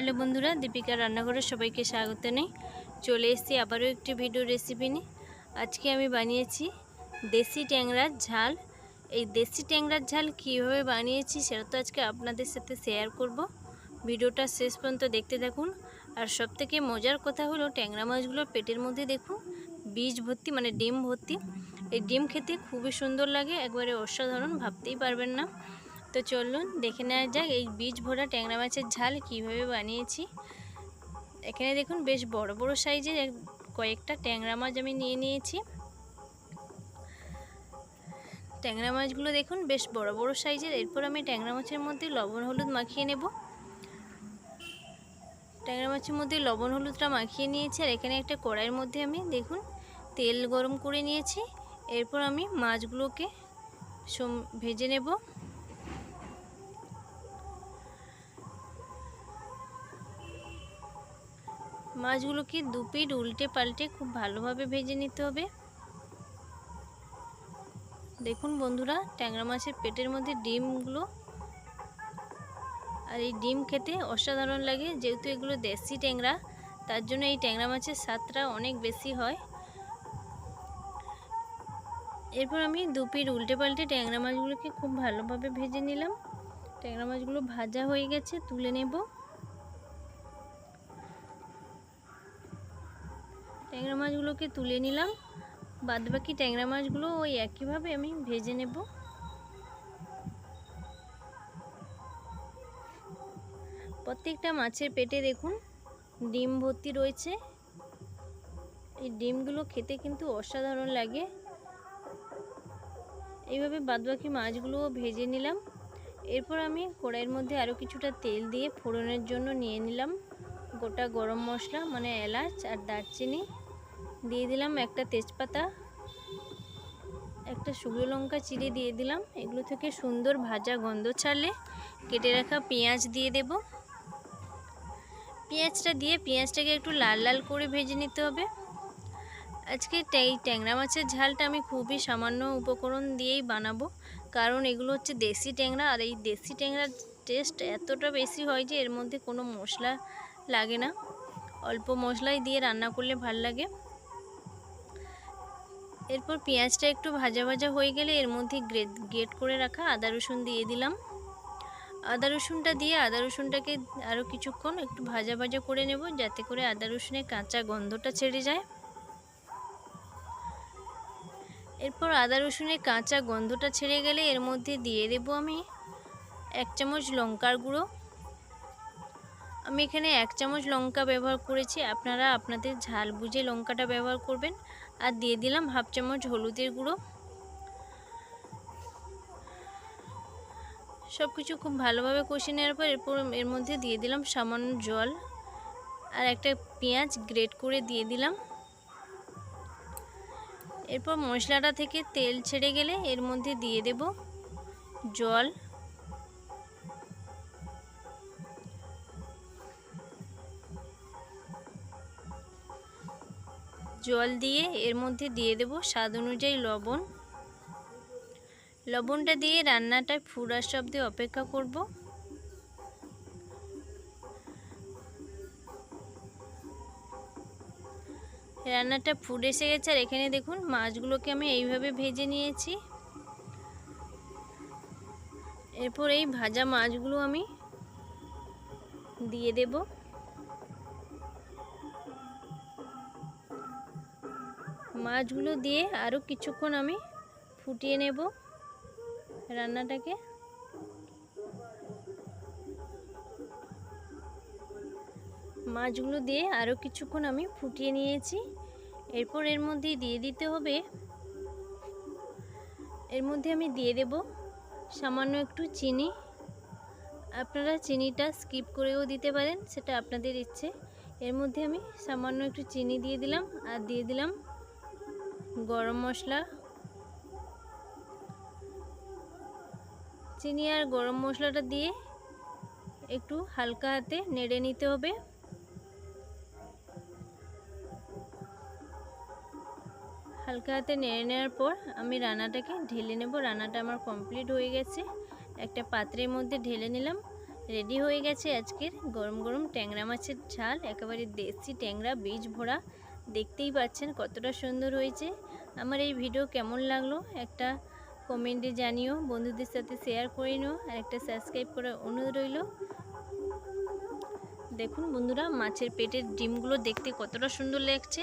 Hello বন্ধুরা, দীপিকা রান্নাঘরে সবাইকে স্বাগত নেই। চলে এসেছি আবারও একটি ভিডিও রেসিপি নিয়ে। আজকে আমি বানিয়েছি দেশি ট্যাংরার ঝাল। এই দেশি ট্যাংরার ঝাল কীভাবে বানিয়েছি সেটা তো আজকে আপনাদের সাথে শেয়ার করব। ভিডিওটা শেষ পর্যন্ত দেখতে থাকুন। আর সবথেকে মজার কথা হলো ট্যাংরা মাছগুলোর পেটের মধ্যে দেখুন বীজ ভর্তি, মানে ডিম ভর্তি। এই ডিম খেতে খুবই সুন্দর লাগে, একবারে অসাধারণ, ভাবতেই পারবেন না। তো চলুন দেখে নেওয়া যাক এই বীজ ভরা ট্যাংরা মাছের ঝাল কীভাবে বানিয়েছি। এখানে দেখুন বেশ বড় বড় সাইজের কয়েকটা ট্যাংরা মাছ আমি নিয়ে নিয়েছি। ট্যাংরা মাছগুলো দেখুন বেশ বড় বড় সাইজের। এরপর আমি ট্যাংরা মাছের মধ্যে লবণ হলুদ মাখিয়ে নেব। ট্যাংরা মাছের মধ্যে লবণ হলুদটা মাখিয়ে নিয়েছি। আর এখানে একটা কড়াইয়ের মধ্যে আমি দেখুন তেল গরম করে নিয়েছি। এরপর আমি মাছগুলোকে ভেজে নেব। মাছগুলোকে দু পিঠ উল্টে পাল্টে খুব ভালোভাবে ভেজে নিতে হবে। দেখুন বন্ধুরা, ট্যাংরা মাছের পেটের মধ্যে ডিমগুলো, আর এই ডিম খেতে অসাধারণ লাগে। যেহেতু এগুলো দেশি ট্যাংরা, তার জন্য এই ট্যাংরা মাছের স্বাদটা অনেক বেশি হয়। এরপর আমি দু পিঠ উল্টে পাল্টে ট্যাংরা মাছগুলোকে খুব ভালোভাবে ভেজে নিলাম। ট্যাংরা মাছগুলো ভাজা হয়ে গেছে, তুলে নেব। ট্যাংরা মাছগুলোকে তুলে নিলাম। বাদবাকি ট্যাংরা মাছগুলো ওই একইভাবে আমি ভেজে নেব। প্রত্যেকটা মাছের পেটে দেখুন ডিম ভর্তি রয়েছে। এই ডিমগুলো খেতে কিন্তু অসাধারণ লাগে। এইভাবে বাদবাকি মাছগুলোও ভেজে নিলাম। এরপর আমি কড়াইয়ের মধ্যে আরও কিছুটা তেল দিয়ে ফোড়নের জন্য নিয়ে নিলাম গোটা গরম মশলা, মানে এলাচ আর দারচিনি। দিয়ে দিলাম একটা তেজপাতা, একটা শুকনো লঙ্কা চিড়ে দিয়ে দিলাম। এগুলো থেকে সুন্দর ভাজা গন্ধ ছাড়লে কেটে রাখা পেঁয়াজ দিয়ে দেব। পেঁয়াজটা দিয়ে পেঁয়াজটাকে একটু লাল লাল করে ভেজে নিতে হবে। আজকে এই ট্যাংরা মাছের ঝালটা আমি খুবই সামান্য উপকরণ দিয়েই বানাবো, কারণ এগুলো হচ্ছে দেশি ট্যাংরা। আর এই দেশি ট্যাংরার টেস্ট এতটা বেশি হয় যে এর মধ্যে কোনো মশলা লাগে না, অল্প মশলাই দিয়ে রান্না করলে ভাল লাগে। এরপর পেঁয়াজটা একটু ভাজা ভাজা হয়ে গেলে এর মধ্যে গ্রেট করে রাখা আদা রসুন দিয়ে দিলাম। আদা রসুনটা দিয়ে আদা রসুনটাকে আরও কিছুক্ষণ একটু ভাজা ভাজা করে নেব, যাতে করে আদা রসুনের কাঁচা গন্ধটা ছেড়ে যায়। এরপর আদা রসুনের কাঁচা গন্ধটা ছেড়ে গেলে এর মধ্যে দিয়ে দেব আমি 1 চামচ লঙ্কার গুঁড়ো। আমি এখানে 1 চামচ লঙ্কা ব্যবহার করেছি, আপনারা আপনাদের ঝাল বুঝে লঙ্কাটা ব্যবহার করবেন। আর দিয়ে দিলাম 1/2 চামচ হলুদের গুঁড়ো। সব কিছু খুব ভালোভাবে কষিয়ে নেওয়ার পর এরপর এর মধ্যে দিয়ে দিলাম সামান্য জল, আর একটা পেঁয়াজ গ্রেট করে দিয়ে দিলাম। এরপর মশলাটা থেকে তেল ছেড়ে গেলে এর মধ্যে দিয়ে দেব জল। জল দিয়ে এর মধ্যে দিয়ে দেব স্বাদ অনুযায়ী লবণ। লবণটা দিয়ে রান্নাটা ফুটার অবধি অপেক্ষা করব। রান্নাটা ফুটে এসে গেছে। আর এখানে দেখুন মাছগুলোকে আমি এইভাবে ভেজে নিয়েছি। এরপর এই ভাজা মাছগুলো আমি দিয়ে দেব। মাছগুলো দিয়ে আরও কিছুক্ষণ আমি ফুটিয়ে নেব রান্নাটাকে। মাছগুলো দিয়ে আরও কিছুক্ষণ আমি ফুটিয়ে নিয়েছি। এরপর এর মধ্যে দিয়ে দিতে হবে, এর মধ্যে আমি দিয়ে দেব সামান্য একটু চিনি। আপনারা চিনিটা স্কিপ করেও দিতে পারেন, সেটা আপনাদের ইচ্ছে। এর মধ্যে আমি সামান্য একটু চিনি দিয়ে দিলাম, আর দিয়ে দিলাম গরম মশলা। চিনি আর গরম মশলাটা দিয়ে একটু হালকা হাতে নেড়ে নিতে হবে। হালকা হাতে নেড়ে নেওয়ার পর আমি রান্নাটাকে ঢেলে নেব। রান্নাটা আমার কমপ্লিট হয়ে গেছে। একটা পাত্রের মধ্যে ঢেলে নিলাম। রেডি হয়ে গেছে আজকের গরম গরম ট্যাংরা মাছের ঝাল, একেবারে দেশি ট্যাংরা বীজ ভরা। দেখতেই পাচ্ছেন কতটা সুন্দর হয়েছে। আমার এই ভিডিও কেমন লাগলো একটা কমেন্টে জানিও, বন্ধুদের সাথে শেয়ার করে নিও, আর একটা সাবস্ক্রাইব করার অনুরোধ রইল। দেখুন বন্ধুরা, মাছের পেটের ডিমগুলো দেখতে কতটা সুন্দর লাগছে।